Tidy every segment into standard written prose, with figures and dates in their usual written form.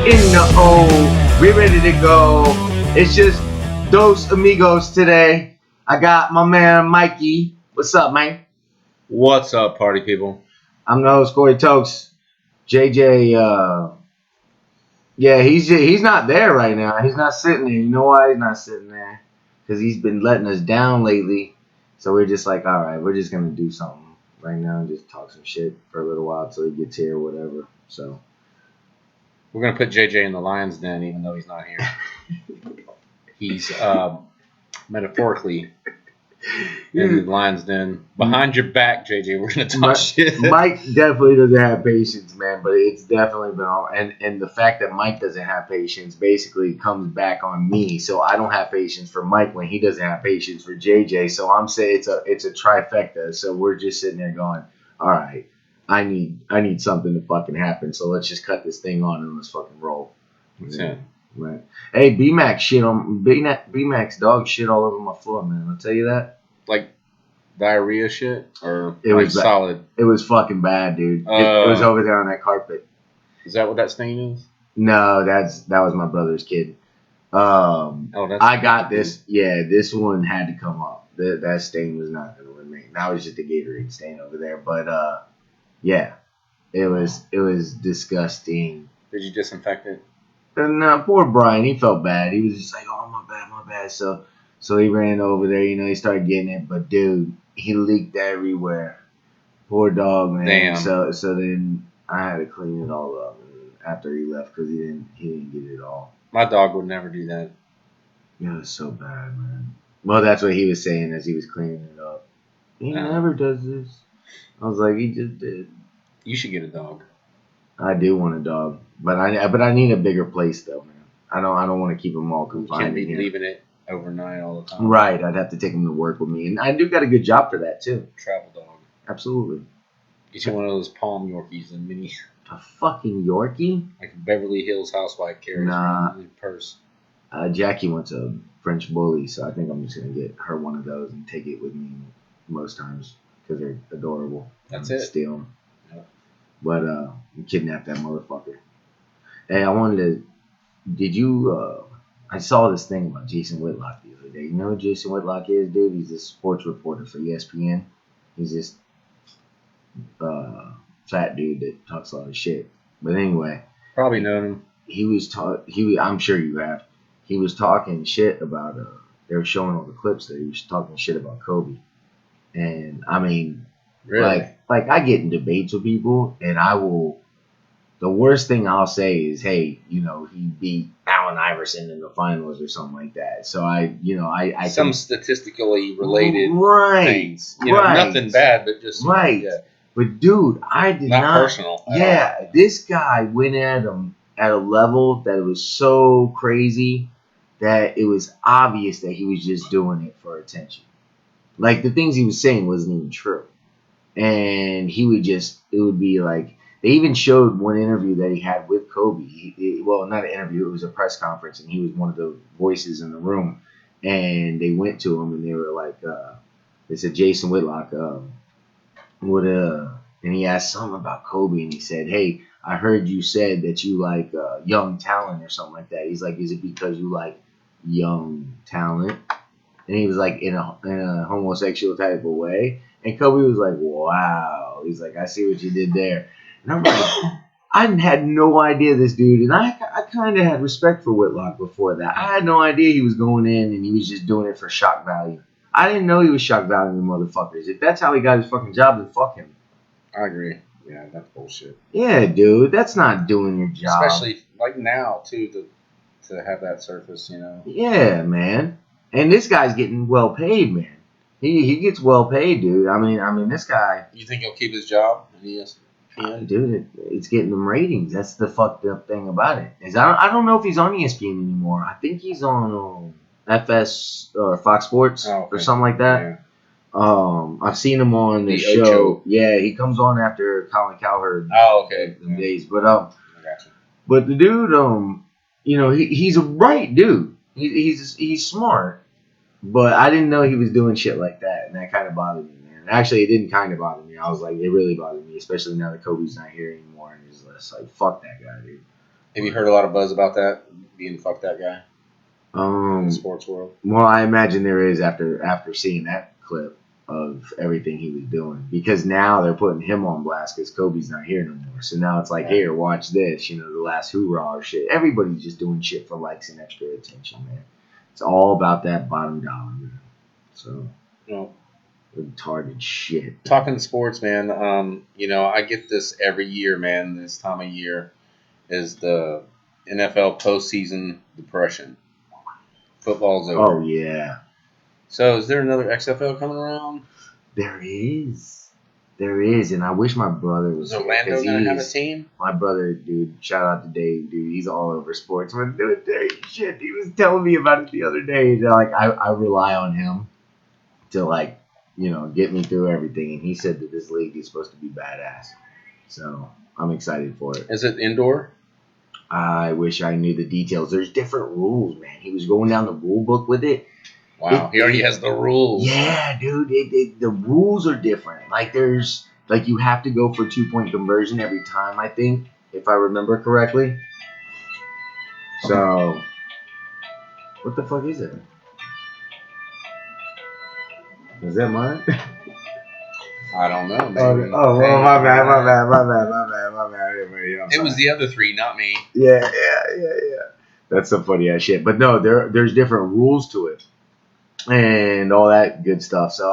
in the O. We ready to go. It's just Dos Amigos today. I got my man Mikey. What's up, man? What's up, party people? I'm the host, Corey Tokes. JJ, yeah, he's not there right now. He's not sitting there. You know why he's not sitting there? Because he's been letting us down lately. So we're just like, all right, we're just gonna do something right now and just talk some shit for a little while till he gets here or whatever. So We're gonna put JJ in the lion's den, even though he's not here. He's metaphorically in the lion's den. Behind your back, JJ, we're gonna talk shit. Mike definitely doesn't have patience, man. But it's definitely been all, and the fact that Mike doesn't have patience basically comes back on me. So I don't have patience for Mike when he doesn't have patience for JJ. So I'm saying it's a trifecta. So we're just sitting there going, all right, I need something to fucking happen. So let's just cut this thing on and let's fucking roll. What's in? Right. Hey, B-Mac's dog shit all over my floor, man. I'll tell you that. Like diarrhea shit, or It like was solid? It was fucking bad, dude. It was over there on that carpet. Is that what that stain is? No, that was my brother's kid. I got this. Yeah, this one had to come up. That stain was not gonna remain. That was just a Gatorade stain over there. But yeah, it was disgusting. Did you disinfect it? And poor Brian, he felt bad. He was just like, "Oh, my bad." So he ran over there. You know, he started getting it, but dude, he leaked everywhere. Poor dog, man. Damn. So then I had to clean it all up after he left because he didn't get it all. My dog would never do that. Yeah, it's so bad, man. Well, that's what he was saying as he was cleaning it up. He never does this. I was like, he just did. You should get a dog. I do want a dog, but I need a bigger place though, man. I don't want to keep them all confined. You can't be in here. leaving it overnight all the time. Right, I'd have to take him to work with me, and I do got a good job for that too. Travel dog. Absolutely. Get you one of those Palm Yorkies and mini. A fucking Yorkie? Like a Beverly Hills housewife carries around in her purse. Jackie wants a French bully, so I think I'm just gonna get her one of those and take it with me most times because they're adorable. That's it. Steal them. Yep. But kidnap that motherfucker. Hey, I wanted to. Did you? I saw this thing about Jason Whitlock the other day. You know who Jason Whitlock is, dude? He's a sports reporter for ESPN. He's this fat dude that talks a lot of shit. But anyway, probably known him. I'm sure you have. He was talking shit about. They were showing all the clips that he was talking shit about Kobe, and I mean, really, like I get in debates with people, and I will. The worst thing I'll say is, hey, you know, he beat Allen Iverson in the finals or something like that. So I some statistically related things. You right. know, nothing bad, but just right. Yeah. But dude, I did not personal. Yeah, this guy went at him at a level that was so crazy that it was obvious that he was just doing it for attention. Like the things he was saying wasn't even true, and it would be like. They even showed one interview that he had with Kobe. Well, not an interview. It was a press conference, and he was one of the voices in the room. And they went to him, and they were like, they said, Jason Whitlock, and he asked something about Kobe, and he said, hey, I heard you said that you like young talent or something like that. He's like, is it because you like young talent? And he was like, in a homosexual type of way. And Kobe was like, wow. He's like, I see what you did there. And I'm like, I had no idea this dude, and I kind of had respect for Whitlock before that. I had no idea he was going in and he was just doing it for shock value. I didn't know he was shock valuing motherfuckers. If that's how he got his fucking job, then fuck him. I agree. Yeah, that's bullshit. Yeah, dude, that's not doing your job. Especially like now too, to have that surface, you know. Yeah, man. And this guy's getting well paid, man. He gets well paid, dude. I mean, this guy. You think he'll keep his job? Yes. Dude, it's getting them ratings. That's the fucked up thing about it. Is I don't know if he's on ESPN anymore. I think he's on FS or Fox Sports or something like that. Yeah. I've seen him on the show. Ocho. Yeah, he comes on after Colin Cowherd. Oh, okay. Days, but I gotcha. But the dude, you know, he's a bright dude. He's smart, but I didn't know he was doing shit like that, and that kind of bothered me. Actually, it didn't kind of bother me. I was like, it really bothered me, especially now that Kobe's not here anymore. And it's just like, fuck that guy, dude. Have you heard a lot of buzz about that being fuck that guy in the sports world? Well, I imagine there is after seeing that clip of everything he was doing, because now they're putting him on blast because Kobe's not here no more. So now it's like, here, watch this, the last hoorah or shit. Everybody's just doing shit for likes and extra attention, man. It's all about that bottom dollar, man. So, retarded shit. Talking sports, man. I get this every year, man. This time of year is the NFL postseason depression. Football's over. Oh yeah. So is there another XFL coming around? There is, and I wish my brother was here. Is Orlando gonna have a team? My brother, dude. Shout out to Dave, dude. He's all over sports. But dude, shit, he was telling me about it the other day. Like I rely on him to get me through everything, and he said that this league is supposed to be badass. So I'm excited for it. Is it indoor? I wish I knew the details. There's different rules, man. He was going down the rule book with it. Wow, he already has the rules. Yeah, dude. The rules are different. You have to go for 2-point conversion every time, I think, if I remember correctly. So, what the fuck is it? Is that mine? I don't know. Maybe. Well, my bad. It was the other three, not me. Yeah. That's some funny ass shit. But no, there's different rules to it and all that good stuff. So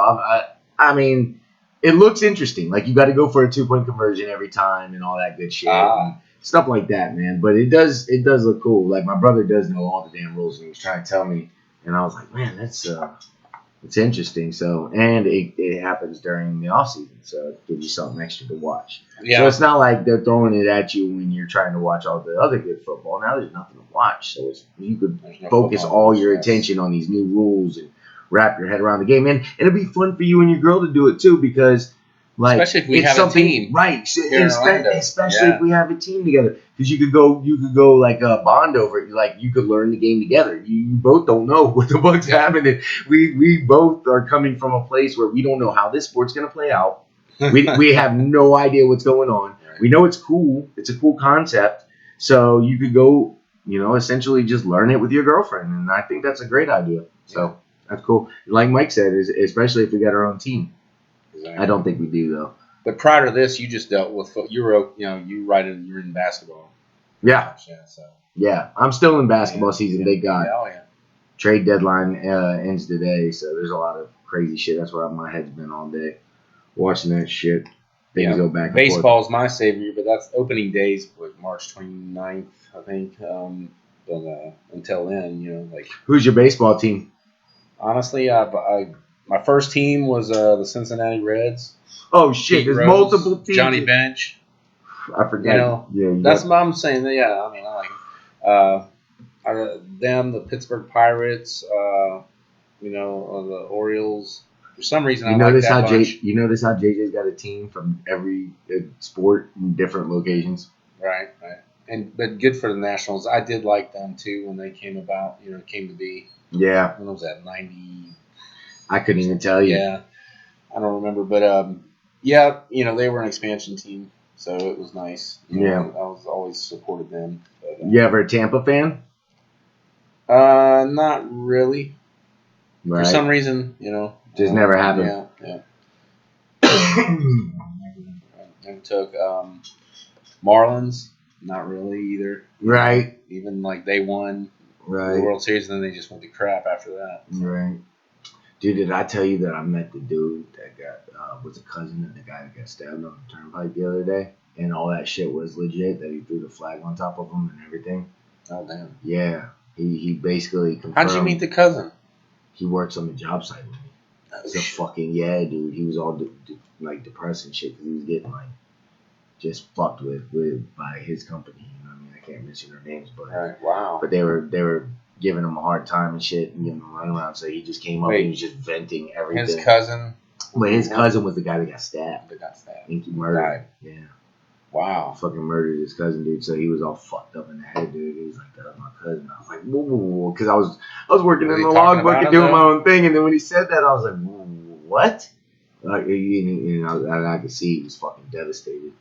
I mean, it looks interesting. Like you got to go for a 2-point conversion every time and all that good shit. And stuff like that, man. But it does look cool. Like my brother does know all the damn rules, and he was trying to tell me, and I was like, man, it's interesting. So, and it happens during the off season, so it gives you something extra to watch. Yeah. So it's not like they're throwing it at you when you're trying to watch all the other good football. Now there's nothing to watch, so you could focus all your attention on these new rules and wrap your head around the game. And it'll be fun for you and your girl to do it too, because especially if we have a team, right? Especially if we have a team together, because you could go like bond over it. You could learn the game together. You both don't know what the fuck's happening. We both are coming from a place where we don't know how this sport's gonna play out. We have no idea what's going on. Right. We know it's cool. It's a cool concept. So you could go, essentially just learn it with your girlfriend, and I think that's a great idea. So that's cool. Like Mike said, especially if we got our own team. Exactly. I don't think we do though. But prior to this, you just dealt with you're in basketball. Yeah. Yeah, I'm still in basketball season. Yeah. They got trade deadline ends today, so there's a lot of crazy shit. That's where my head's been all day, watching that shit. Things go back and Baseball's my savior, but that's opening days, March 29th, I think. But until then, Who's your baseball team? Honestly, my first team was the Cincinnati Reds. Oh shit! Pete There's Rose, multiple teams. Johnny Bench. I forgot. That's what I'm saying. Yeah, I mean, I like them, the Pittsburgh Pirates. The Orioles. For some reason, I like that bunch. You notice how JJ's got a team from every sport in different locations. Right. But good for the Nationals. I did like them too when they came about. Came to be. Yeah. When was that? 90. I couldn't even tell you. Yeah, I don't remember, but they were an expansion team, so it was nice. I was always supported them. But, you ever a Tampa fan? Not really. Right. For some reason, just never happened. Yeah. And took Marlins. Not really either. Right. Even they won the World Series, and then they just went to crap after that. So. Right. Dude, did I tell you that I met the dude that was a cousin of the guy that got stabbed on the turnpike the other day? And all that shit was legit, that he threw the flag on top of him and everything. Oh, damn. Yeah. He basically confirmed. How'd you meet the cousin? He works on the job site with me. It's a fucking, dude. He was all depressed and shit because he was getting just fucked with by his company. I can't mention their names, but wow. But they were giving him a hard time and shit and giving him a runaround. So he just came up and he was just venting everything. His cousin? Well, his cousin was the guy that got stabbed. I think he murdered. Yeah. Wow. Fucking murdered his cousin, dude. So he was all fucked up in the head, dude. He was like, "That was my cousin." I was like, "Whoa," because I was working in the logbook and doing my own thing, and then when he said that, I was like, "What?" I could see he was fucking devastated.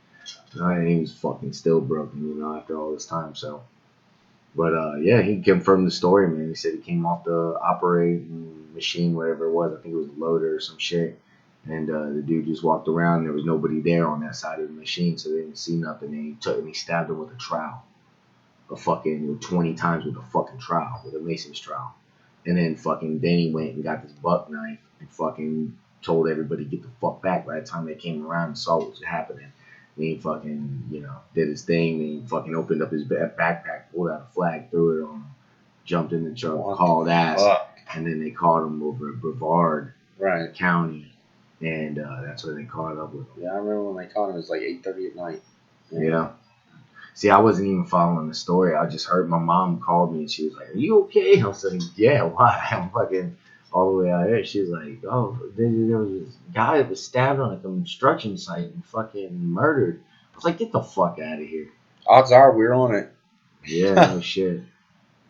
And he was fucking still broken, after all this time. So, but yeah, he confirmed the story, man. He said he came off the operating machine, whatever it was. I think it was a loader or some shit. And the dude just walked around. And there was nobody there on that side of the machine, so they didn't see nothing. And he took and he stabbed him with a trowel, a fucking 20 times with a fucking trowel, with a mason's trowel. And then then he went and got this buck knife and fucking told everybody to get the fuck back. By the time they came around and saw what was happening, and he fucking, did his thing. And he fucking opened up his backpack, pulled out a flag, threw it on him, jumped in the truck, hauled ass. And then they caught him over at Brevard County. And that's where they caught up with him. Yeah, I remember when they caught him, it was like 8:30 at night. Yeah. See, I wasn't even following the story. I just heard my mom called me and she was like, "Are you okay?" I was like, "Yeah, why?" I'm fucking all the way out here. She was like, "Oh, there was this guy that was stabbed on a construction site and fucking murdered." I was like, "Get the fuck out of here." Odds are we're on it. Yeah, no shit.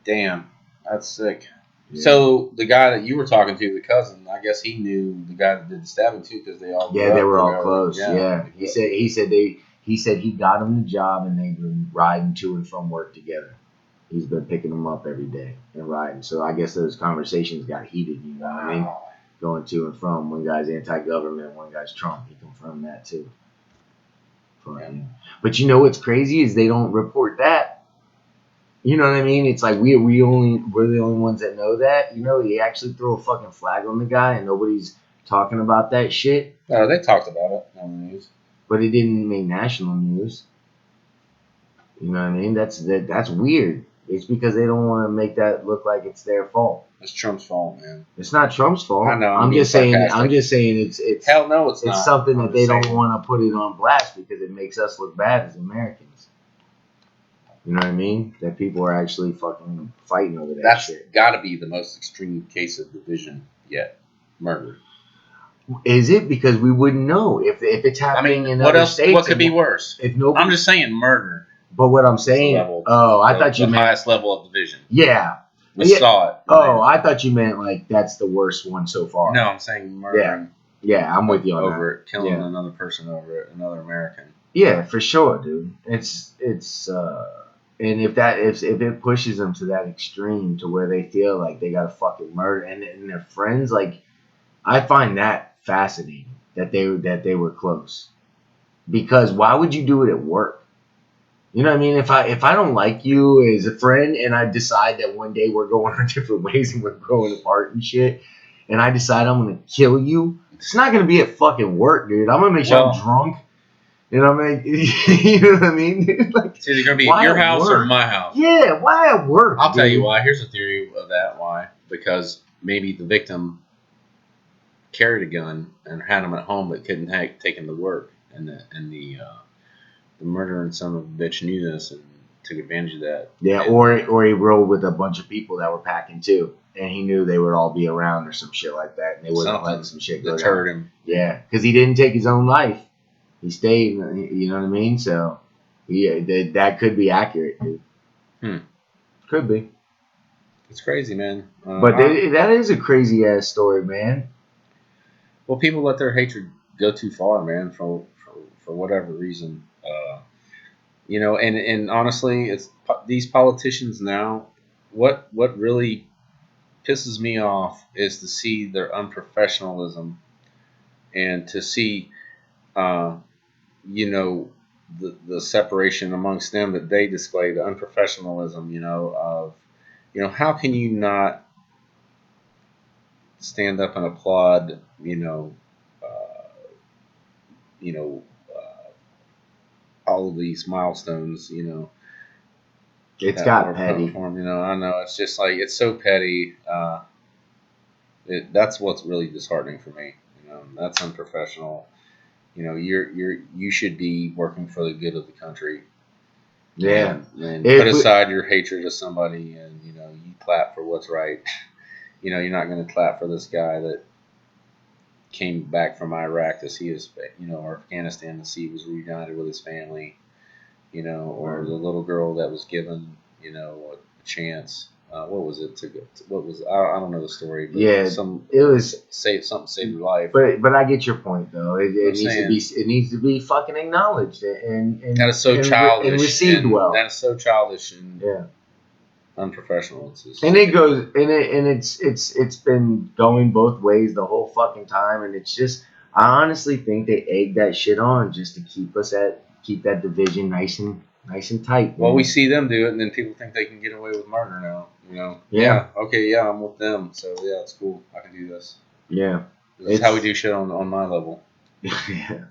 Damn, that's sick. Yeah. So the guy that you were talking to, the cousin, I guess he knew the guy that did the stabbing too, because they all they were all close. Yeah. He said he got him the job and they've been riding to and from work together. He's been picking them up every day and riding. So I guess those conversations got heated, you know what I mean? Going to and from. One guy's anti-government, one guy's Trump. He confirmed that too. But you know what's crazy is they don't report that. You know what I mean? It's like we're the only ones that know that. They actually throw a fucking flag on the guy and nobody's talking about that shit. No, they talked about it on the news. But it didn't make national news. You know what I mean? That's weird. It's because they don't want to make that look like it's their fault. It's Trump's fault, man. It's not Trump's fault. I know. I'm just saying it's hell no, it's not. It's something that they don't want to put it on blast because it makes us look bad as Americans. You know what I mean? That people are actually fucking fighting over that shit. That's got to be the most extreme case of division yet. Murder. Is it? Because we wouldn't know if it's happening in other states. What could be worse? I'm just saying murder. But what I'm saying, I thought you meant the highest level of division. Yeah, we saw it. I thought you meant like that's the worst one so far. No, I'm saying murder. Yeah, I'm with you on over it, killing another person over it, another American. Yeah, for sure, dude. It's and if it pushes them to that extreme to where they feel like they got to fucking murder and their friends, like I find that fascinating that they were close, because why would you do it at work? You know what I mean? If I don't like you as a friend and I decide that one day we're going our different ways and we're growing apart and shit, and I decide I'm gonna kill you, it's not gonna be at fucking work, dude. I'm gonna make sure I'm drunk. And I'm like, you know what I mean? Like, it's either gonna be at your house or my house. Yeah, why at work? I'll tell you why. Here's a theory of that. Why? Because maybe the victim carried a gun and had him at home, but couldn't take him to work, and the murdering son of a bitch knew this and took advantage of that. Yeah, or he rode with a bunch of people that were packing too, and he knew they would all be around or some shit like that, and they wouldn't let some shit go down. Him. Yeah, because he didn't take his own life. He stayed, you know what I mean? So, yeah, that could be accurate, dude. Could be. It's crazy, man. But that is a crazy ass story, man. Well, people let their hatred go too far, man, for whatever reason. And honestly, it's these politicians now. What really pisses me off is to see their unprofessionalism, and to see, the separation amongst them that they display, the unprofessionalism. Of how can you not stand up and applaud? All of these milestones, it's got petty. I know it's just like it's so petty. That's what's really disheartening for me. That's unprofessional. You should be working for the good of the country. Yeah. And put aside your hatred of somebody, and you clap for what's right. You're not going to clap for this guy that came back from Iraq to see his, or Afghanistan to see he was reunited with his family, or the little girl that was given, a chance what was it? What was I don't know the story, but Yeah, some it was. saved your life. But I get your point though. It I'm needs to saying be fucking acknowledged that is so childish and received well. That is so childish and Yeah. unprofessional. It's just And it goes and it's been going both ways the whole fucking time, and it's just I honestly think they egg that shit on just to keep that division nice and tight. Well, man. we see them do it, and then people think they can get away with murder now. You know? Yeah. Okay. Yeah, I'm with them, so yeah, it's cool. I can do this. Yeah. This is how we do shit on my level. Yeah.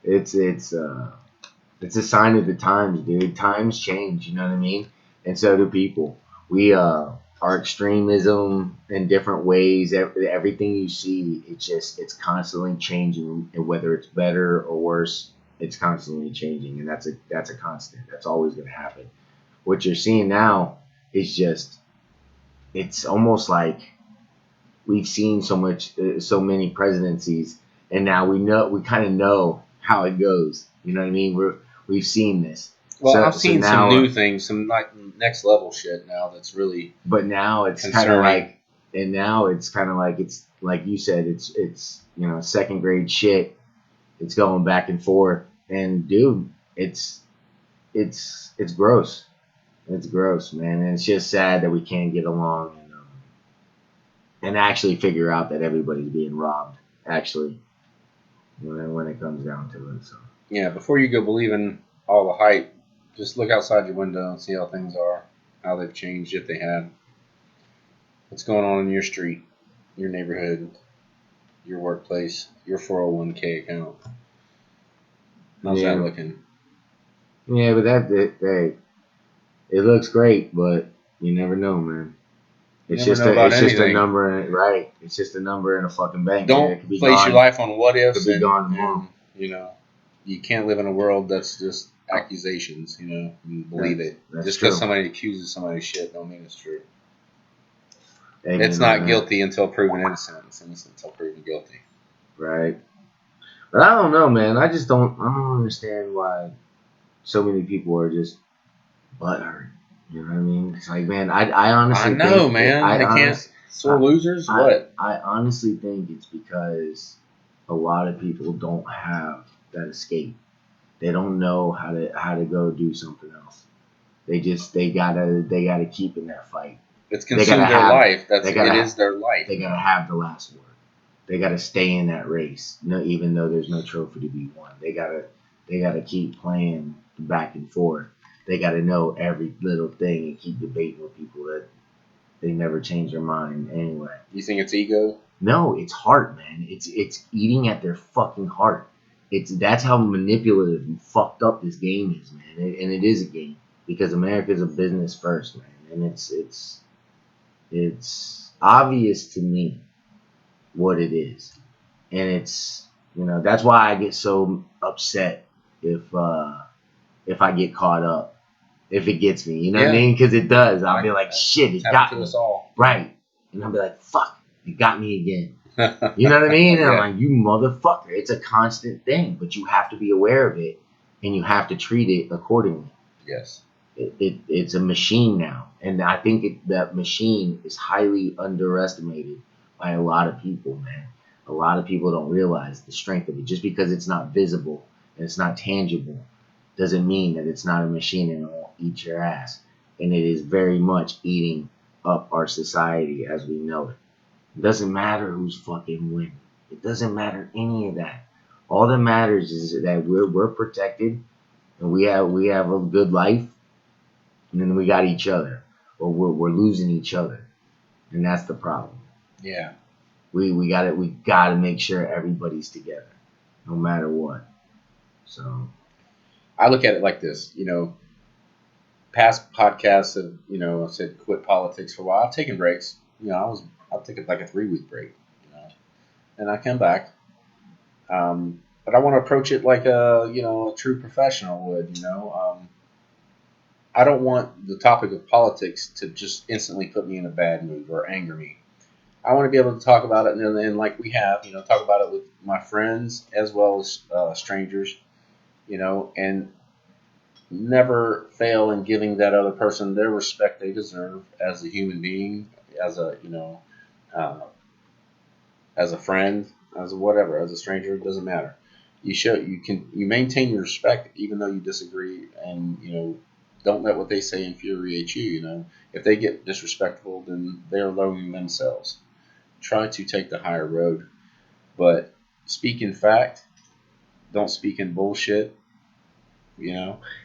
It's a sign of the times, dude. Times change, you know what I mean? And so do people. We our extremism in different ways, everything you see, it's constantly changing, and whether it's better or worse, it's constantly changing, and that's a constant. That's always going to happen. What you're seeing now is just it's almost like we've seen so many presidencies, and now we kind of know how it goes. You know what I mean? We've seen this. Well, So I've seen now, some new things, some like next level shit now that's really. But now it's kind of like, and now it's kind of like it's like you said, it's second grade shit. It's going back and forth, and dude, it's gross. It's gross, man, and it's just sad that we can't get along and actually figure out that everybody's being robbed. Actually, when it comes down to it, so Yeah, before you go believing all the hype, just look outside your window and see how things are, how they've changed, if they have. What's going on in your street, your neighborhood, your workplace, your 401k account. How's that looking? Yeah, but it looks great, but you never know, man. It's just a number, right? It's just a number in a fucking bank. Don't place your life on what ifs. Could be gone tomorrow. You can't live in a world that's just accusations. You believe it. Just because somebody accuses somebody of shit, don't mean it's true. It's not guilty until proven innocent. It's innocent until proven guilty. Right. But I don't know, man. I don't understand why so many people are just butthurt. You know what I mean? It's like, man, I honestly know, man. They can't. Sore losers? What? I honestly think it's because a lot of people don't have that escape. They don't know how to go do something else. They gotta keep in that fight. It's consumed their life. It is their life. They gotta have the last word. They gotta stay in that race. Even though there's no trophy to be won. They gotta keep playing back and forth. They gotta know every little thing and keep debating with people that they never change their mind anyway. You think it's ego? No, it's heart, man. It's eating at their fucking heart. That's how manipulative and fucked up this game is, man. And it is a game because America's a business first, man. And it's obvious to me what it is, and it's that's why I get so upset if I get caught up, if it gets me, what I mean? Because it does. I'll be like, shit, it got me. Us all. Right, and I'll be like, fuck, it got me again. You know what I mean? And I'm like, you motherfucker. It's a constant thing, but you have to be aware of it, and you have to treat it accordingly. Yes. It's a machine now, and I think that machine is highly underestimated by a lot of people, man. A lot of people don't realize the strength of it. Just because it's not visible and it's not tangible doesn't mean that it's not a machine and it won't eat your ass. And it is very much eating up our society as we know it. It doesn't matter who's fucking winning. It doesn't matter any of that. All that matters is that we're protected and we have a good life, and then we got each other. Or we're losing each other. And that's the problem. Yeah. We gotta make sure everybody's together, no matter what. So I look at it like this, past podcasts have, I said quit politics for a while. I've taken breaks. I'll take like a 3-week break, and I come back. But I want to approach it like a true professional would, I don't want the topic of politics to just instantly put me in a bad mood or anger me. I want to be able to talk about it, and like we have, talk about it with my friends as well as strangers, and never fail in giving that other person their respect they deserve as a human being, as a uh, as a friend, as a whatever, as a stranger. It doesn't matter. You maintain your respect even though you disagree, and don't let what they say infuriate you. If they get disrespectful, then they're lowering themselves. Try to take the higher road, but speak in fact. Don't speak in bullshit.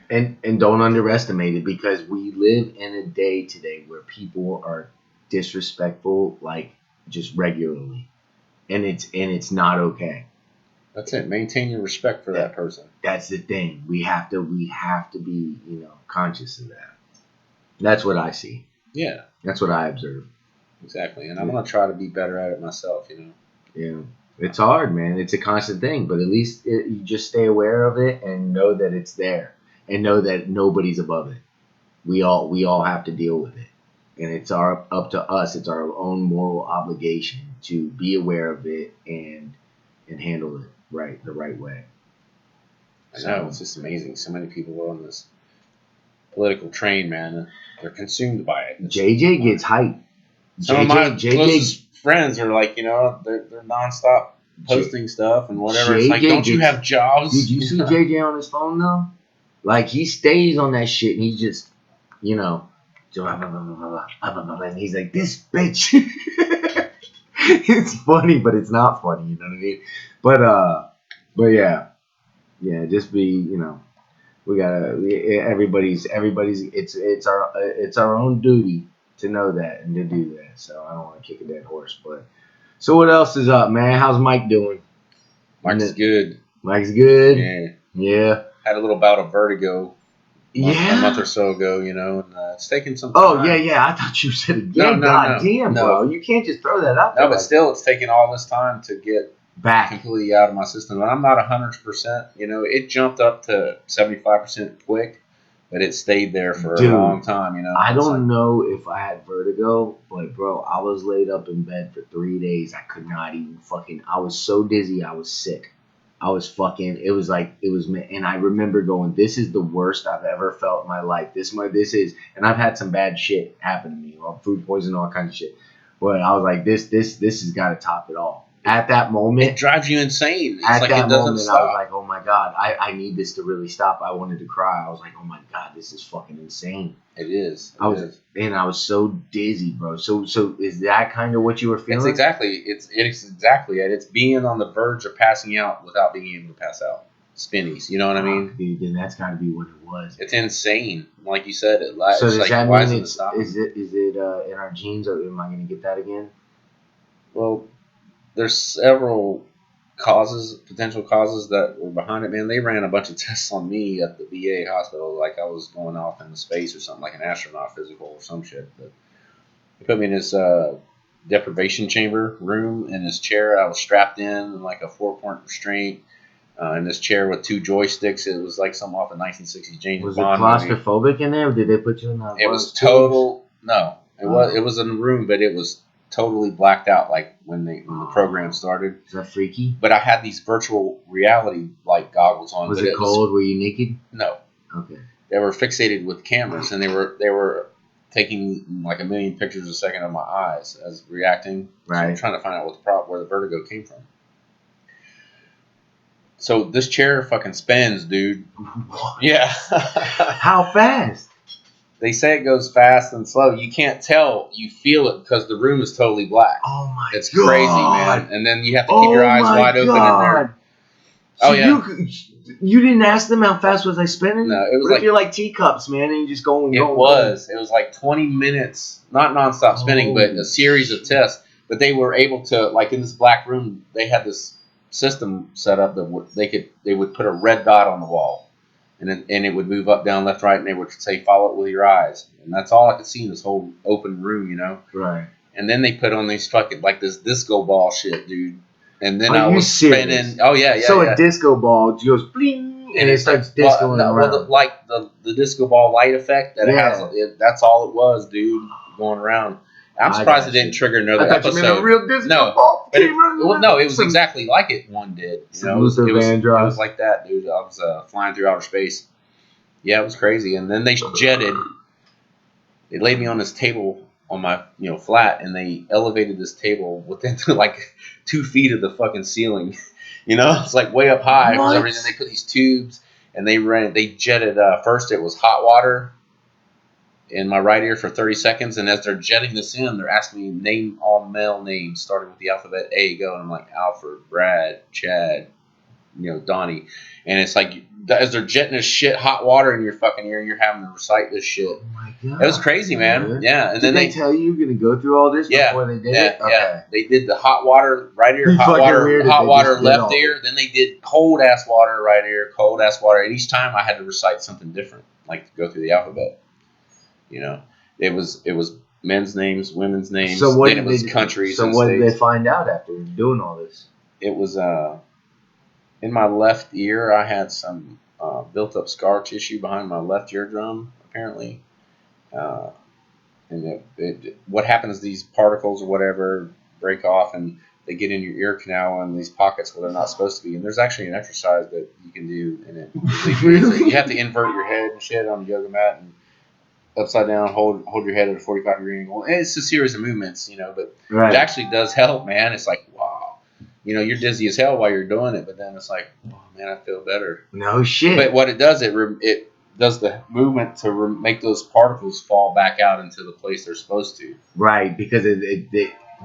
And don't underestimate it, because we live in a day today where people are disrespectful, like, just regularly, and it's not okay. That's it. Maintain your respect for that person. That's the thing. We have to be, conscious of that. That's what I see. Yeah. That's what I observe. Exactly. And I'm gonna try to be better at it myself. Yeah. It's hard, man. It's a constant thing, but at least you just stay aware of it and know that it's there, and know that nobody's above it. We all have to deal with it, and it's up to us. It's our own moral obligation to be aware of it and handle it the right way. I know, it's just amazing. So many people are on this political train, man. They're consumed by it. JJ gets hyped. Some of my closest friends are like, they're nonstop posting stuff and whatever. It's like, don't you have jobs? Did you see JJ on his phone though? Like, he stays on that shit, and he just, and he's like, this bitch. It's funny, but it's not funny. You know what I mean? But yeah, just be, we gotta, everybody's. It's our own duty to know that and to do that. So I don't want to kick a dead horse, but so what else is up, man? How's Mike doing? Mike's good. Mike's good. Yeah. Had a little bout of vertigo. A month or so ago, and it's taken some time. Oh yeah. I thought you said again. God damn, bro, you can't just throw that out there. No, but still, it's taken all this time to get back completely out of my system, and I'm not 100%. It jumped up to 75% quick, but it stayed there for a long time. I don't know if I had vertigo, but bro, I was laid up in bed for 3 days. I could not even I was so dizzy. I was sick. I was and I remember going, this is the worst I've ever felt in my life. This is, and I've had some bad shit happen to me, food poisoning, all kinds of shit. But I was like, this has got to top it all. At that moment, it drives you insane. At that moment, I was like, oh my God, I need this to really stop. I wanted to cry. I was like, oh my God, this is fucking insane. It is. I was so dizzy, bro. So is that kind of what you were feeling? It's exactly it. It's being on the verge of passing out without being able to pass out. Spinnies, you know what I mean? Dude, then that's got to be what it was. It's insane, like you said. So does that mean is it in our genes, or am I going to get that again? Well, there's several potential causes that were behind it, man. They ran a bunch of tests on me at the VA hospital, like I was going off into space or something, like an astronaut physical or some shit. But they put me in this deprivation chamber room in this chair. I was strapped in like a 4-point restraint in this chair with 2 joysticks. It was like something off a 1960s James Bond. Was it claustrophobic in there, or did they put you in that? It was total. No, it was in the room, but it was totally blacked out, like when the program started. Is that freaky? But I had these virtual reality like goggles on. Was it cold? Were you naked? No. Okay. They were fixated with cameras, and they were taking like 1 million pictures a second of my eyes as reacting. Right. So I'm trying to find out where the vertigo came from. So this chair fucking spins, dude. What? Yeah. How fast? They say it goes fast and slow. You can't tell. You feel it because the room is totally black. Oh my God. It's crazy, man. And then you have to keep your eyes wide open in there. So you didn't ask them how fast was I spinning? No, it was if you're like teacups, man, and you just go and go. It was like 20 minutes, not nonstop spinning, but a series of tests. But they were able to, like in this black room, they had this system set up that they would put a red dot on the wall. And it would move up, down, left, right, and they would say, follow it with your eyes. And that's all I could see in this whole open room, Right. And then they put on these fucking, like this disco ball shit, dude. And then I was spinning. Oh, yeah. So a disco ball goes bling, and it starts discoing around. Like the disco ball light effect that it has. That's all it was, dude, going around. I'm surprised it didn't trigger another episode. You meant a real disco ball. But it was exactly like it. One did. It was like that, dude. I was flying through outer space. Yeah, it was crazy. And then they jetted. They laid me on this table on my flat, and they elevated this table within like 2 feet of the fucking ceiling. It's like way up high. For some reason, they put these tubes and they jetted. First, it was hot water in my right ear for 30 seconds, and as they're jetting this in, they're asking me name all male names starting with the alphabet A. Go, and I'm like Alfred, Brad, Chad, Donnie, and it's like as they're jetting this shit hot water in your fucking ear, you're having to recite this shit. Oh my god, it was crazy, man. Yeah, and did then they tell you you're gonna go through all this before they did it? Okay. Yeah, they did the hot water right ear, hot water left ear. Then they did cold ass water right ear, cold ass water, and each time I had to recite something different, like to go through the alphabet. It was men's names, women's names. So what then it was countries. So what did they find out after doing all this? It was in my left ear. I had some built up scar tissue behind my left eardrum, apparently. And what happens? These particles or whatever break off and they get in your ear canal and these pockets where they're not supposed to be. And there's actually an exercise that you can do in it. Really? You have to invert your head and shit on the yoga mat and upside down, hold your head at a 45-degree angle. And it's a series of movements, but right. It actually does help, man. It's like, wow. You're dizzy as hell while you're doing it, but then it's like, oh, man, I feel better. No shit. But what it does, it does the movement to make those particles fall back out into the place they're supposed to. Right, because it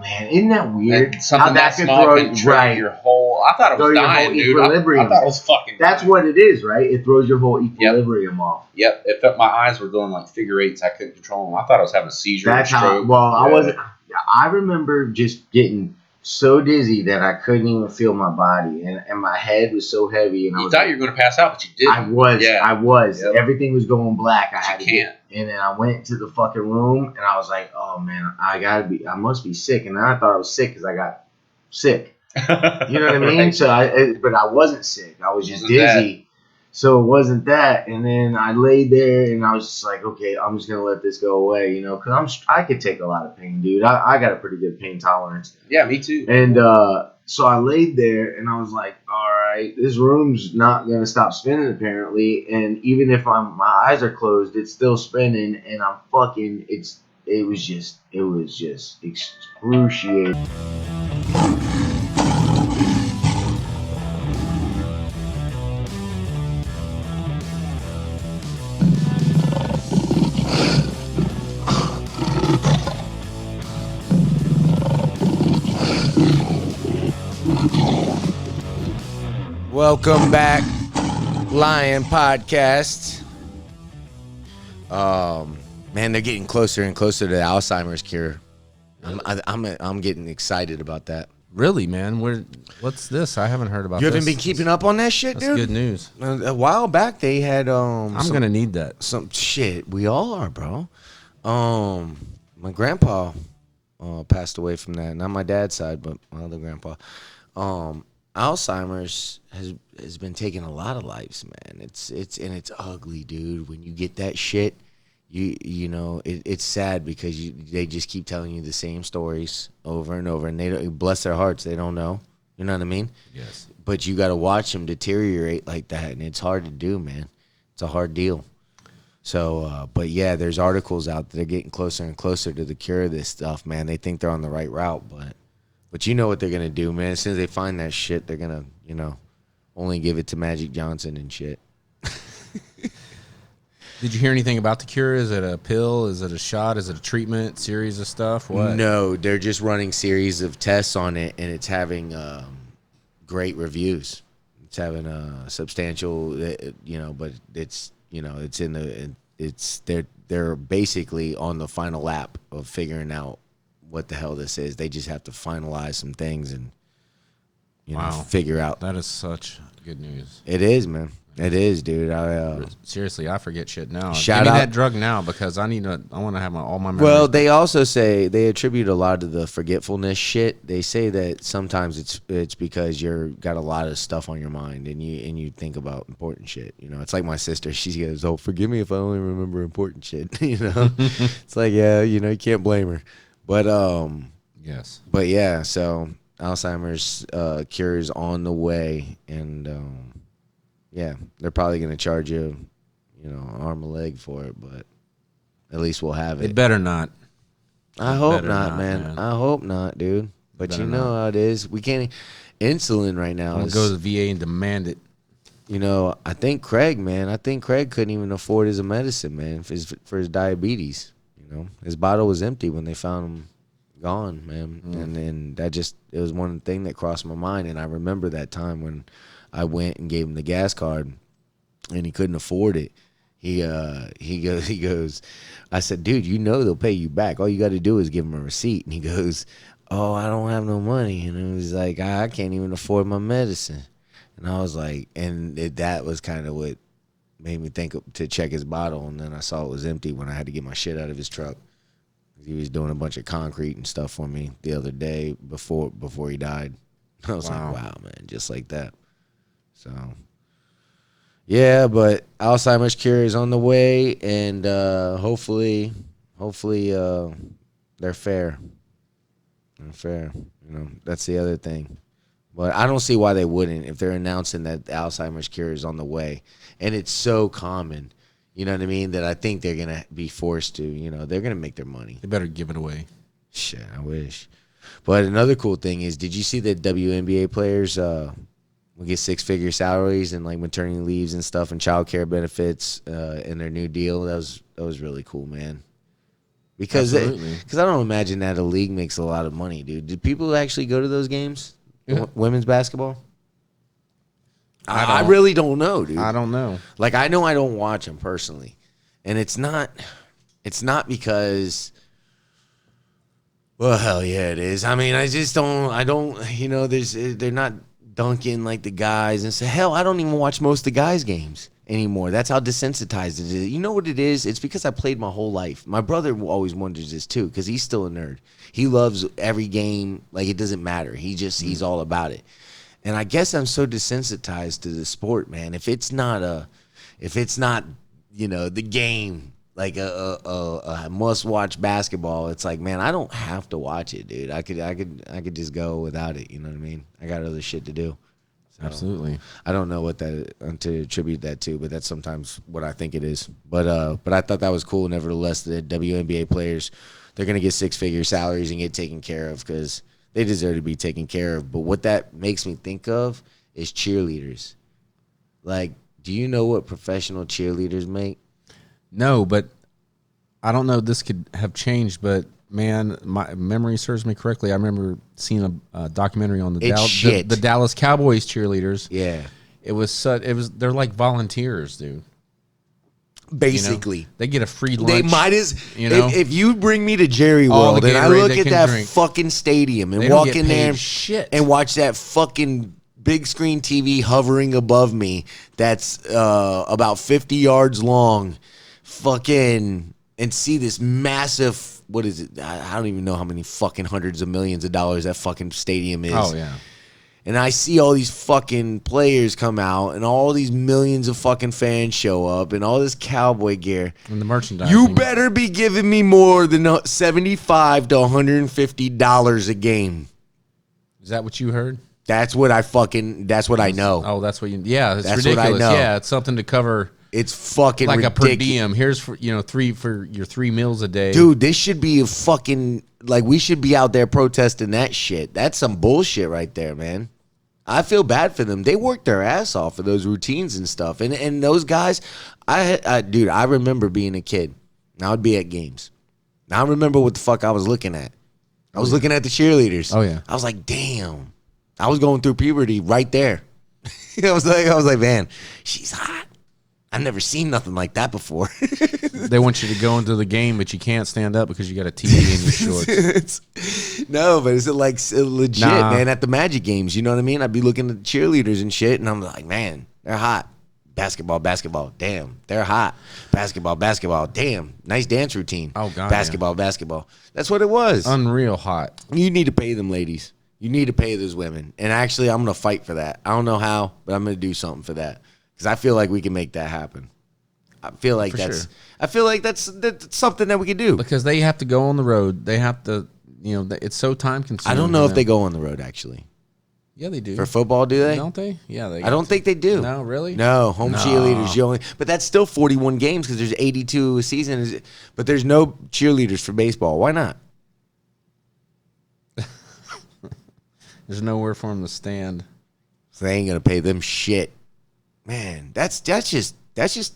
man, isn't that weird? And something that small can trigger your whole. I thought it was dying, dude. I thought it was fucking. That's dying. What it is, right? It throws your whole equilibrium off. Yep. It felt my eyes were doing like figure eights. I couldn't control them. I thought I was having a seizure. That's how. Well, I wasn't. I remember just getting so dizzy that I couldn't even feel my body, and my head was so heavy. And you thought you were going to pass out, but you didn't. I was. Yep. Everything was going black. And then I went to the fucking room, and I was like, "Oh man, I must be sick." And then I thought I was sick because I got sick. You know what I mean? Right. So but I wasn't sick. I was just dizzy. So it wasn't that. And then I laid there, and I was just like, "Okay, I'm just gonna let this go away," because I could take a lot of pain, dude. I got a pretty good pain tolerance. Yeah, me too. And so I laid there, and I was like, "All right, this room's not gonna stop spinning apparently, and even if my eyes are closed, it's still spinning, and I'm fucking. It was just excruciating." Welcome back, Lion Podcast. Man, they're getting closer and closer to the Alzheimer's cure. I'm getting excited about that. Really, man? What's this? I haven't heard about this. You haven't been keeping up on that shit, That's dude? good news. A while back, they had I'm gonna need that. Some shit. We all are, bro. My grandpa passed away from that. Not my dad's side, but my other grandpa. Alzheimer's has been taking a lot of lives, man. It's ugly, dude. When you get that shit, it's sad because they just keep telling you the same stories over and over, and they don't, bless their hearts, they don't know. You know what I mean? Yes. But you got to watch them deteriorate like that, and it's hard to do, man. It's a hard deal. So, but yeah, there's articles out that are getting closer and closer to the cure of this stuff, man. They think they're on the right route, but you know what they're gonna do, man. As soon as they find that shit, they're gonna, only give it to Magic Johnson and shit. Did you hear anything about the cure? Is it a pill? Is it a shot? Is it a treatment series of stuff? What? No, they're just running series of tests on it, and it's having great reviews. It's having a substantial, but they're basically on the final lap of figuring out what the hell this is. They just have to finalize some things and figure out. That is such good news. It is, man. It is, dude. Seriously, I forget shit now. Give me that drug now because I want to have all my memories. Well, they also say they attribute a lot of the forgetfulness shit. They say that sometimes it's because you're got a lot of stuff on your mind and you think about important shit. It's like my sister. She goes, "Oh, forgive me if I only remember important shit." It's like, yeah, you can't blame her. But yes. But yeah, so Alzheimer's cure is on the way, and yeah, they're probably gonna charge you, arm and leg for it, but at least we'll have It it. better not. I hope better not, not, man. man. I hope not, dude. But Better you know not. how it is. We can't. Insulin right now I'm gonna is. go to the VA and demand it. I think Craig, man. I think Craig couldn't even afford his medicine, man, for his diabetes. His bottle was empty when they found him gone, man. And then it was one thing that crossed my mind. And I remember that time when I went and gave him the gas card, and he couldn't afford it. He goes, I said, dude, they'll pay you back. All you got to do is give him a receipt. And he goes, oh, I don't have no money. And it was like, I can't even afford my medicine. And I was like, that was kind of what made me think to check his bottle. And then I saw it was empty when I had to get my shit out of his truck. He was doing a bunch of concrete and stuff for me the other day before he died. I was like, wow, man, just like that. So, yeah, but Alzheimer's cure is on the way, and hopefully, they're fair. They're fair. That's the other thing. But I don't see why they wouldn't if they're announcing that the Alzheimer's cure is on the way. And it's so common, you know what I mean, that I think they're going to be forced to, they're going to make their money. They better give it away. Shit, I wish. But another cool thing is, did you see that WNBA players will get 6-figure salaries and like maternity leaves and stuff and child care benefits in their new deal? That was really cool, man. Because I don't imagine that a league makes a lot of money, dude. Do people actually go to those games? Yeah. Women's basketball? I really don't know, dude. I don't know. Like, I know I don't watch them personally. And it's not because, well, hell yeah, it is. I mean, they're not dunking like the guys and say, hell, I don't even watch most of the guys' games anymore. That's how desensitized it is. You know what it is? It's because I played my whole life. My brother always wonders this too, because he's still a nerd. He loves every game. Like, it doesn't matter. He's all about it. And I guess I'm so desensitized to the sport, man. If it's not the game, like a must-watch basketball, it's like, man, I don't have to watch it, dude. I could just go without it. You know what I mean? I got other shit to do. So, Absolutely. I don't know what to attribute that to, but that's sometimes what I think it is. But I thought that was cool. Nevertheless, the WNBA players, they're gonna get 6-figure salaries and get taken care of because they deserve to be taken care of. But what that makes me think of is cheerleaders. Like, do you know what professional cheerleaders make? No, but I don't know. This could have changed, but man, my memory serves me correctly. I remember seeing a documentary on the Dallas Cowboys cheerleaders. Yeah, they're like volunteers, dude. Basically, they get a free lunch. They might as if you bring me to Jerry All the World and I Gatorade look they at can that drink. fucking stadium and They don't walk get in there paid shit. and watch that fucking big screen TV hovering above me that's about 50 yards long, fucking, and see this massive, what is it? I don't even know how many fucking hundreds of millions of dollars that fucking stadium is. Oh yeah. And I see all these fucking players come out and all these millions of fucking fans show up and all this cowboy gear. And the merchandise. You better be giving me more than $75 to $150 a game. Is that what you heard? That's what I know. Oh, that's what you. Yeah, it's That's what I ridiculous. know. Yeah, it's something to cover. It's fucking Like ridiculous. a per diem. Here's for your 3 meals a day. Dude, this should be a fucking, like, we should be out there protesting that shit. That's some bullshit right there, man. I feel bad for them. They work their ass off for those routines and stuff. And those guys, dude, I remember being a kid. And I would be at games. Now I remember what the fuck I was looking at. I was looking at the cheerleaders. Oh, yeah. I was like, damn. I was going through puberty right there. I was like, man, she's hot. I've never seen nothing like that before. They want you to go into the game, but you can't stand up because you got a TV in your shorts. No, but it's like legit, Nah. man. At the Magic games, you know what I mean? I'd be looking at the cheerleaders and shit, and I'm like, man, they're hot. Basketball, damn, they're hot. Basketball, damn, nice dance routine. Oh, God, basketball. That's what it was. Unreal hot. You need to pay them ladies. You need to pay those women. And actually, I'm gonna fight for that. I don't know how, but I'm gonna do something for that because I feel like we can make that happen. I feel like that's something that we can do. Because they have to go on the road. They have to, it's so time consuming. I don't know if they go on the road, actually. Yeah, they do. For football, do they? Don't they? Yeah, they. I don't think they do. No, really? No, home No. cheerleaders. You only, but that's still 41 games because there's 82 a season. But there's no cheerleaders for baseball. Why not? There's nowhere for them to stand. So they ain't gonna pay them shit. Man, that's just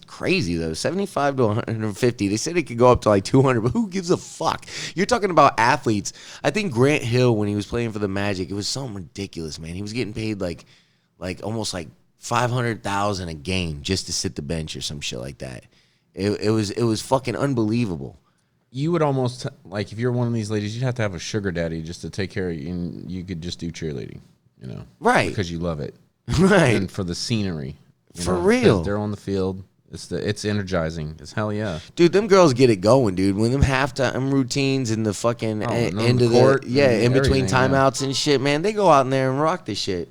crazy though. 75 to 150. They said it could go up to like 200, but who gives a fuck? You're talking about athletes. I think Grant Hill, when he was playing for the Magic, it was something ridiculous, man. He was getting paid like almost like $500,000 a game just to sit the bench or some shit like that. It was fucking unbelievable. You would almost like if you're one of these ladies, you'd have to have a sugar daddy just to take care of you, and you could just do cheerleading, you know, Right? Because you love it, Right? and for the scenery, For real. They're on the field. It's energizing. It's hell yeah. Dude, them girls get it going, dude. When them halftime routines and the fucking end of court in between everything, timeouts and shit, man, they go out in there and rock the shit.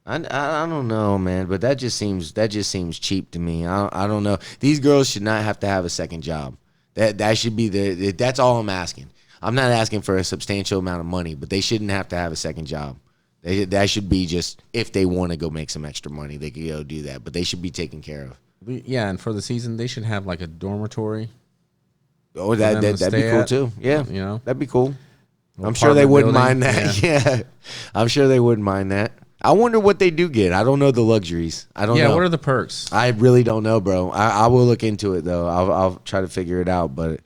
I don't know, man, but that just seems cheap to me. I don't know. These girls should not have to have a second job. That should be that's all I'm asking. I'm not asking for a substantial amount of money, but they shouldn't have to have a second job. That should be just if they want to go make some extra money, they could go do that. But they should be taken care of. Yeah, and for the season, they should have like a dormitory. Oh, that'd be cool too. Yeah, you know, that'd be cool. I'm sure they wouldn't mind building, that. Yeah. I'm sure they wouldn't mind that. I wonder what they do get. I don't know the luxuries. I don't know. Yeah, what are the perks? I really don't know, bro. I will look into it though. I'll try to figure it out. But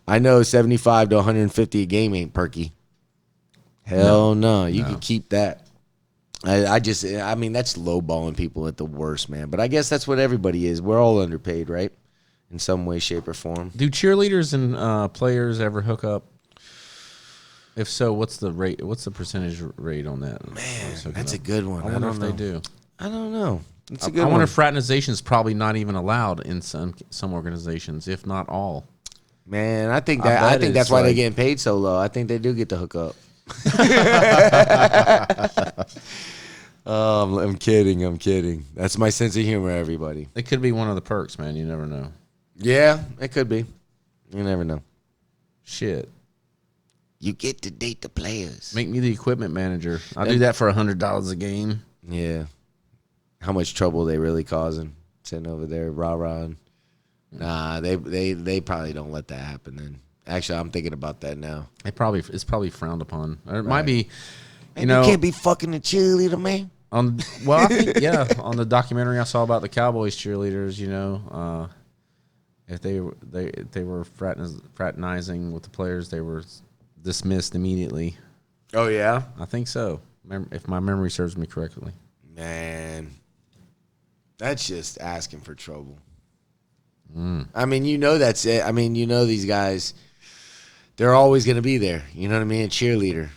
I know 75 to 150 a game ain't perky. Hell no. You can keep that. I mean, that's lowballing people at the worst, man. But I guess that's what everybody is. We're all underpaid, right? In some way, shape, or form. Do cheerleaders and players ever hook up? If so, what's the rate? What's the percentage rate on that? Man, that's a good one. I wonder if they do. I don't know. It's a good I one. wonder if fraternization is probably not even allowed in some organizations, if not all. Man, I think that's why they're getting paid so low. I think they do get to hook up. I'm kidding. That's my sense of humor, everybody. It could be one of the perks, man. You never know. Yeah, it could be. You never know. Shit. You get to date the players. Make me the equipment manager. I'll do that for $100 a game. Yeah. How much trouble they really causing sitting over there rah-rahing. Nah, they probably don't let that happen then. Actually, I'm thinking about that now. It's probably frowned upon. Or it might be, You can't be fucking a cheerleader, man. I think, yeah, on the documentary I saw about the Cowboys cheerleaders, if they were fraternizing with the players, they were dismissed immediately. Oh, yeah? I think so, if my memory serves me correctly. Man, that's just asking for trouble. I mean, that's it. I mean, these guys, they're always going to be there. You know what I mean? A cheerleader.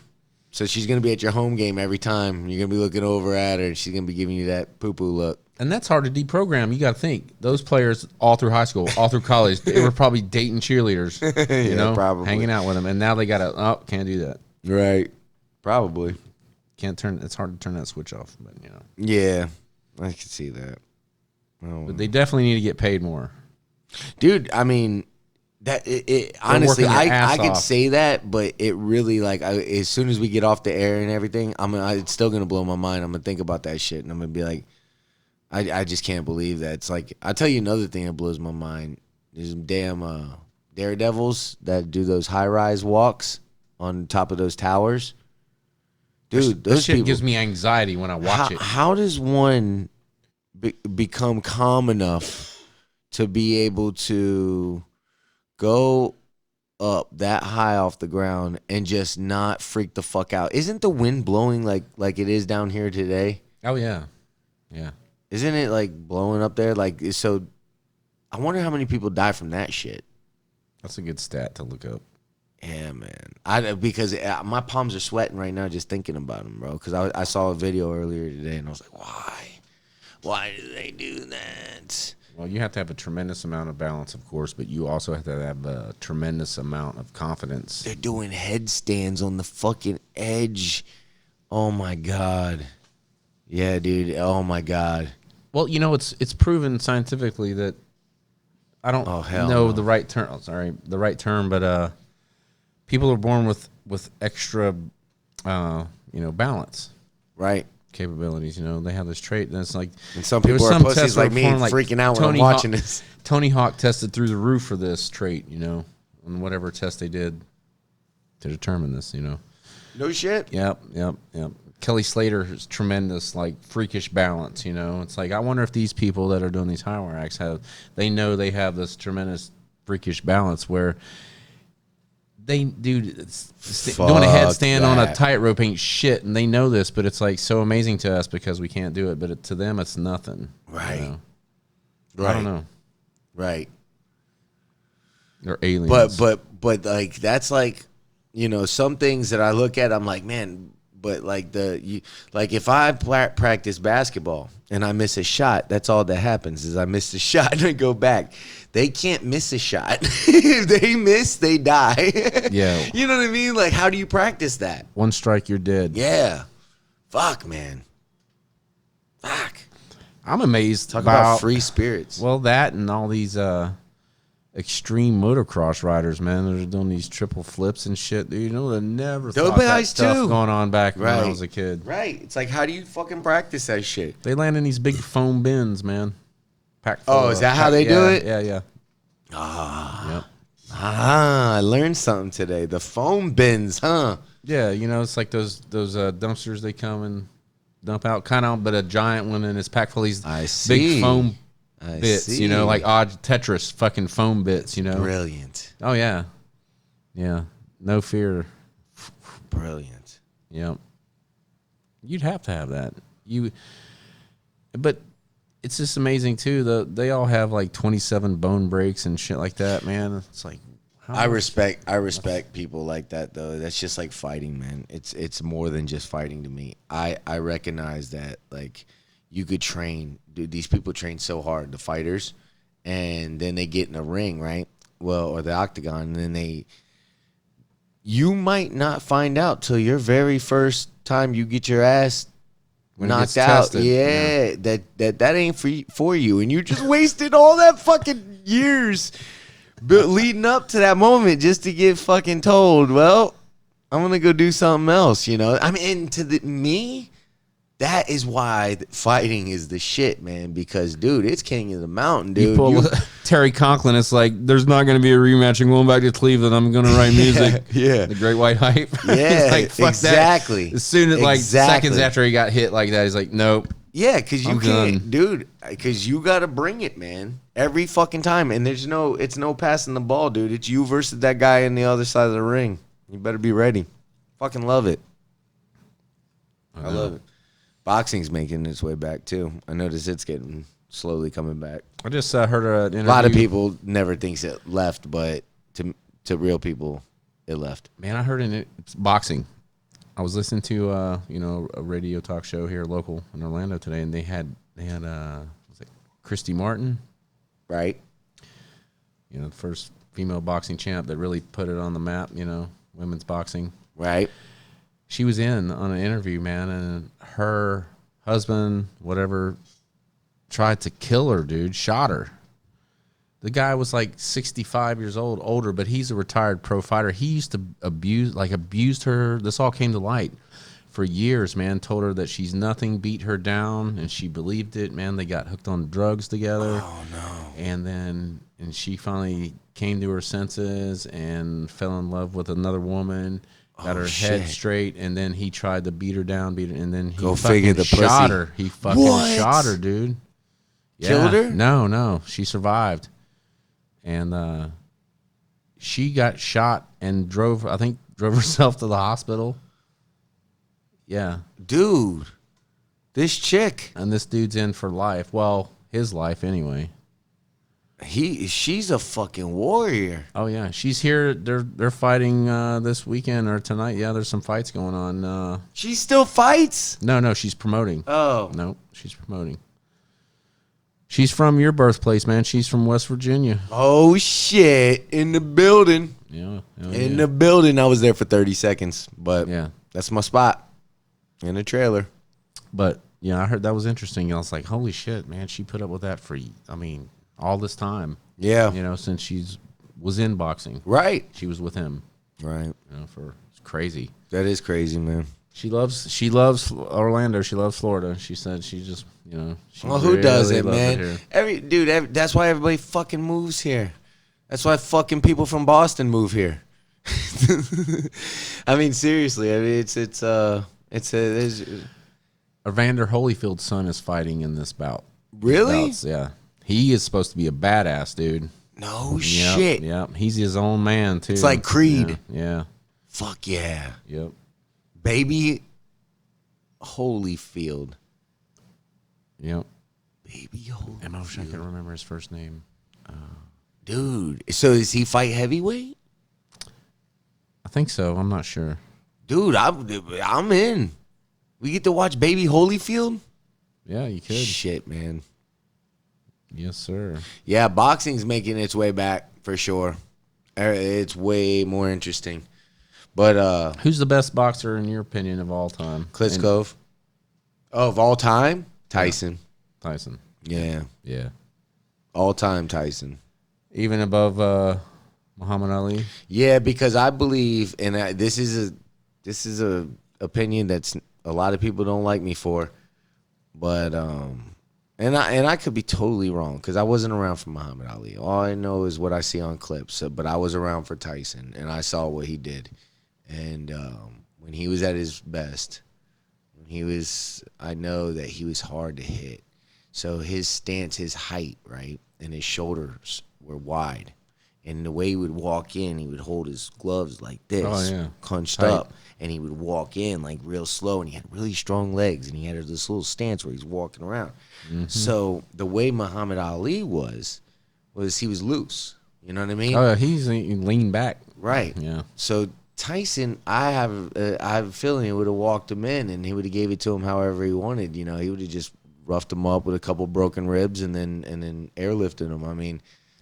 So she's going to be at your home game every time. You're going to be looking over at her, and she's going to be giving you that poo-poo look. And that's hard to deprogram. You got to think. Those players all through high school, all through college, they were probably dating cheerleaders, probably. hanging out with them. And now they got to, can't do that. Right. Probably. It's hard to turn that switch off, but Yeah, I can see that. Oh. But they definitely need to get paid more. Dude, I mean, that honestly, I could off. say that, but it really as soon as we get off the air and everything, it's still gonna blow my mind. I'm gonna think about that shit, and I'm gonna be like, I just can't believe that. It's like, I'll tell you another thing that blows my mind. There's damn daredevils that do those high-rise walks on top of those towers. Dude, This those shit people gives me anxiety when I watch it. How does one become calm enough to be able to go up that high off the ground and just not freak the fuck out? Isn't the wind blowing like it is down here today? Oh, yeah. Yeah. Isn't it like blowing up there? So I wonder how many people die from that shit. That's a good stat to look up. Yeah, man. Because my palms are sweating right now just thinking about them, bro. Because I saw a video earlier today and I was like, why? Why do they do that? Well, you have to have a tremendous amount of balance, of course, but you also have to have a tremendous amount of confidence. They're doing headstands on the fucking edge. Oh, my God. Yeah, dude. Oh, my God. Well, it's proven scientifically that I don't know the right term. Oh, sorry, the right term, but people are born with extra, balance. Right. capabilities. You know, they have this trait, and it's like, And some there was people are some pussies tests like that me, performed, freaking out when Tony I'm watching Hawk, this. Tony Hawk tested through the roof for this trait. You know, on whatever test they did to determine this. You know. No shit. Yep. Kelly Slater is tremendous, like freakish balance. You know, it's like I wonder if these people that are doing these high wire acts they know they have this tremendous freakish balance where they doing a headstand on a tightrope ain't shit, and they know this, but it's like so amazing to us because we can't do it. But to them, it's nothing. Right. You know? Right. I don't know. Right. They're aliens. But like that's like, you know, some things that I look at, I'm like, man. But like like if I practice basketball and I miss a shot, that's all that happens is I miss a shot and I go back. They can't miss a shot. If they miss, they die. Yeah. You know what I mean? Like, how do you practice that? One strike, you're dead. Yeah. Fuck, man. Fuck. I'm amazed. Talk about free spirits. Well, that and all these extreme motocross riders, man, they're doing these triple flips and shit. Dude, you know, they never thought that stuff going on back when I was a kid. Right. It's like, how do you fucking practice that shit? They land in these big foam bins, man. Is that how they do it? Yeah. Yep. I learned something today. The foam bins, huh? Yeah, you know, it's like those dumpsters they come and dump out, kind of, but a giant one, and it's packed full of these big foam bits, you know, like odd Tetris fucking foam bits, you know. Brilliant. Oh, yeah. Yeah. No fear. Brilliant. Yep. You'd have to have that. But it's just amazing, too. They all have like 27 bone breaks and shit like that, man. It's like, I respect people like that, though. That's just like fighting, man. It's more than just fighting to me. I recognize that, like, you could train. Dude, these people train so hard, the fighters, and then they get in a ring, right? Well, or the octagon, and then you might not find out till your very first time you get your ass knocked out. Tested. Yeah, that ain't for you, and you just wasted all that fucking years leading up to that moment just to get fucking told, well, I'm gonna go do something else, you know. I mean, and me, that is why fighting is the shit, man. Because, dude, it's king of the mountain, dude. You pull Terry Conklin. It's like there's not going to be a rematch. I'm going back to Cleveland. I'm going to write music. Yeah, the Great White Hype. Yeah, like, fuck exactly. That. As soon as like seconds after he got hit like that, he's like, nope. Yeah, because you can't, done. dude. Because you got to bring it, man. Every fucking time, and it's no passing the ball, dude. It's you versus that guy on the other side of the ring. You better be ready. Fucking love it. I love it. Boxing's making its way back too. I notice it's getting slowly coming back. I just heard an interview. A lot of people never thinks it left, but to real people, it left. Man, I heard it's boxing. I was listening to a radio talk show here local in Orlando today, and they had was it Christy Martin, right? You know, the first female boxing champ that really put it on the map. You know, women's boxing, right? She was in on an interview, man, and her husband, whatever, tried to kill her, dude, shot her. The guy was like 65 years old, older, but he's a retired pro fighter. He used to abused her. This all came to light for years, man. Told her that she's nothing, beat her down, and she believed it, man. They got hooked on drugs together. Oh, no. And she finally came to her senses and fell in love with another woman. Got her head straight, and then he tried to beat her down, and then he shot her. He fucking shot her, dude. Yeah. Killed her? No, she survived, and she got shot and drove herself to the hospital. Yeah, dude, this chick and this dude's in for life. Well, his life anyway. She's a fucking warrior. Oh yeah, she's here. They're fighting this weekend or tonight. Yeah, there's some fights going on. She still fights? No, she's promoting. Oh no, she's promoting. She's from your birthplace, man. She's from West Virginia. Oh shit! In the building. Yeah. In the building. I was there for 30 seconds, but yeah, that's my spot in the trailer. But yeah, I heard that was interesting. I was like, holy shit, man! She put up with that for, all this time. Yeah. Since was in boxing. Right. She was with him. Right. It's crazy. That is crazy, man. She loves Orlando. She loves Florida. She said she just, she Well, who doesn't, loves it man? here. That's why everybody fucking moves here. That's why fucking people from Boston move here. I mean, seriously. I mean, there's Evander Holyfield's son is fighting in this bout. really Bouts, yeah. He is supposed to be a badass, dude. no Yep, shit. Yep. He's his own man too. It's like Creed. Yeah. Fuck yeah, Yep. baby. Holyfield, Yep. baby Holyfield. And I wish I could remember his first name. Dude, so does he fight heavyweight? I think so. I'm not sure. Dude, I'm in. We get to watch baby Holyfield. Yeah, you could. Shit, man. Yes, sir. Yeah, boxing's making its way back for sure. It's way more interesting. But Who's the best boxer in your opinion of all time? Klitschko. Oh, of all time? Tyson. Tyson. Yeah. Yeah. All time Tyson. Even above Muhammad Ali. Yeah, because I believe, and this is a opinion that's a lot of people don't like me for, but and I could be totally wrong because I wasn't around for Muhammad Ali. All I know is what I see on clips. But I was around for Tyson, and I saw what he did, and when he was at his best, I know that he was hard to hit. So his stance, his height, right, and his shoulders were wide. And the way he would walk in, he would hold his gloves like this, hunched up, and he would walk in like real slow, and he had really strong legs, and he had this little stance where he's walking around. Mm-hmm. So the way Muhammad Ali was he was loose. You know what I mean? Oh, yeah, he leaned back. Right. Yeah. So Tyson, I have a feeling he would have walked him in, and he would have gave it to him however he wanted. You know, he would have just roughed him up with a couple broken ribs and then airlifted him. I mean,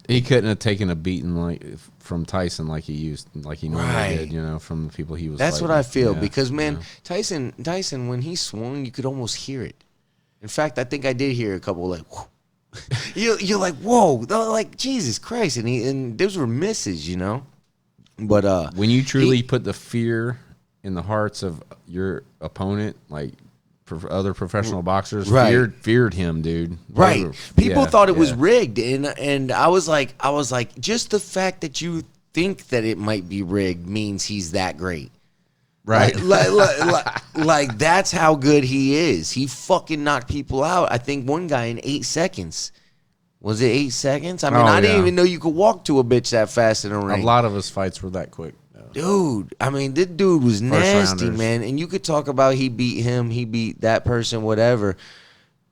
he couldn't have taken a beating like from Tyson like he normally did, from the people he was. That's fighting. what I feel, Yeah, because man, yeah. Tyson when he swung, you could almost hear it. In fact, I think I did hear a couple like, whoo. You're like, whoa, like Jesus Christ, and those were misses, But when you truly put the fear in the hearts of your opponent, like other professional boxers, feared him, dude. Right. People thought it was yeah. rigged, and I was like, just the fact that you think that it might be rigged means he's that great. Right. Like that's how good he is. He fucking knocked people out. I think one guy in 8 seconds. Was it 8 seconds? I mean, I didn't even know you could walk to a bitch that fast in a ring. A lot of his fights were that quick. Dude, I mean, this dude was nasty, rounders. man. And you could talk about he beat him, he beat that person, whatever.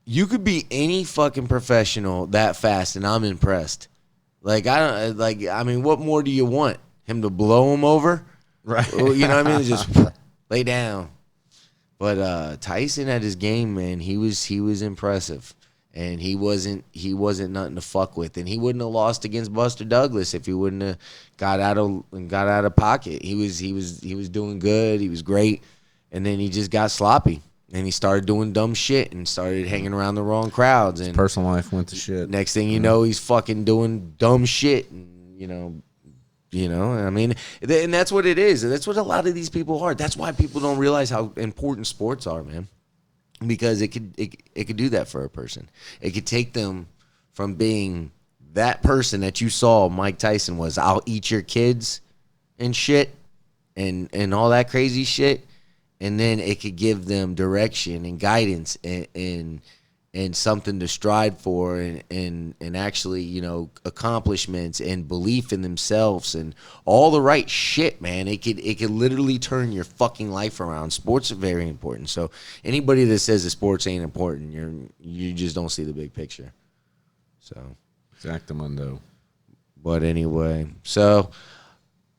You could beat any fucking professional that fast, and I'm impressed. Like, I mean, what more do you want? Him to blow him over? Right. You know what I mean? Just lay down. But Tyson at his game, man, he was impressive. And he wasn't nothing to fuck with, and he wouldn't have lost against Buster Douglas if he wouldn't have got out of pocket. He was doing good. He was great, and then he just got sloppy, and he started doing dumb shit and started hanging around the wrong crowds. And his personal life went to shit. Next thing you know, he's fucking doing dumb shit, and I mean, and that's what it is. And that's what a lot of these people are. That's why people don't realize how important sports are, man. Because it could do that for a person. It could take them from being that person that you saw Mike Tyson was, I'll eat your kids and shit and all that crazy shit, and then it could give them direction and guidance and something to strive for and actually, accomplishments and belief in themselves and all the right shit, man. It could literally turn your fucking life around. Sports are very important. So anybody that says the sports ain't important, you just don't see the big picture. So Exactamundo. But anyway, so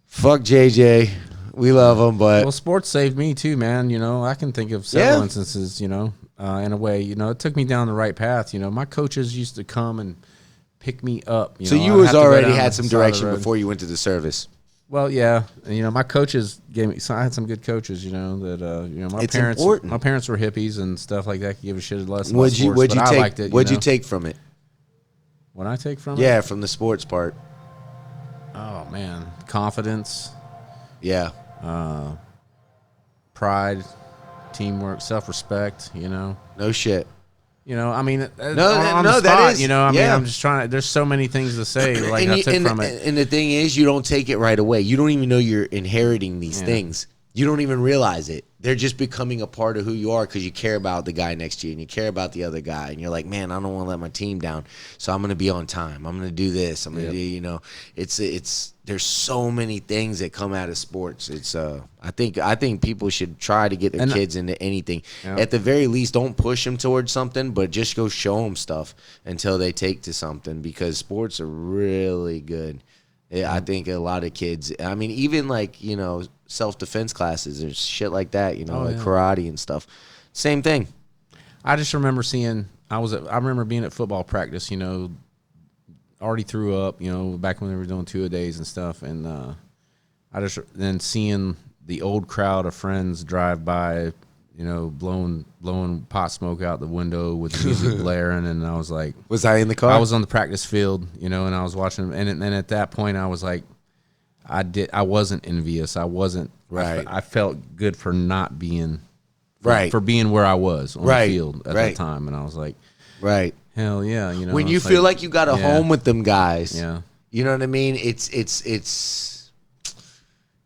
fuck JJ. We love him, but Well, sports saved me too, man. I can think of several instances, in a way, it took me down the right path. My coaches used to come and pick me up. So you I'd was have to go already down had the some side of the direction road. before you went to the service. Well, yeah, and, my coaches gave me. So I had some good coaches, that my It's parents. important. My parents were hippies and stuff like that. Could give a shit less. About What'd you sports, but I take? liked it, What'd you take from it? What I take from it? Yeah, from the sports part. Oh man, confidence, Yeah. pride, teamwork, self-respect. No shit. I mean, No, on no, the that spot, is- I mean, yeah. I'm just trying to. There's so many things to say. Like I took from it. And the thing is, you don't take it right away. You don't even know you're inheriting these Yeah. things. You don't even realize it. They're just becoming a part of who you are because you care about the guy next to you and you care about the other guy. And you're like, man, I don't want to let my team down. So I'm going to be on time. I'm going to do this. I'm going to do, it's there's so many things that come out of sports. It's I think people should try to get their kids into anything. Yeah. At the very least, don't push them towards something, but just go show them stuff until they take to something because sports are really good. Yeah, I think a lot of kids, I mean, even like, self-defense classes, there's shit like that, like karate and stuff. Same thing. I just remember I remember being at football practice, already threw up, back when they were doing 2-a-days and stuff. And I just then seeing the old crowd of friends drive by, blowing pot smoke out the window with the music blaring. And I was like, Was I in the car? I was on the practice field, and I was watching. And at that point, I was like, I wasn't envious. I wasn't. Right. I felt good for not being. Right. For being where I was on Right. the field at that time. And I was like, Right. hell yeah, When you feel like you got a home with them guys, Yeah. you know what I mean? It's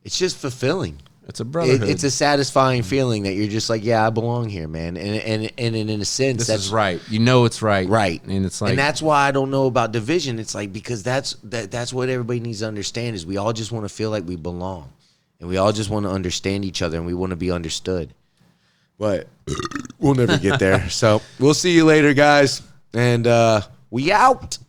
just fulfilling. It's a brotherhood. It's a satisfying feeling that you're just like, yeah, I belong here, man. And in a sense, this that's is right. It's right. right. And it's like, and that's why I don't know about division. It's like because that's what everybody needs to understand is we all just want to feel like we belong, and we all just want to understand each other, and we want to be understood. But we'll never get there. So we'll see you later, guys, and we out.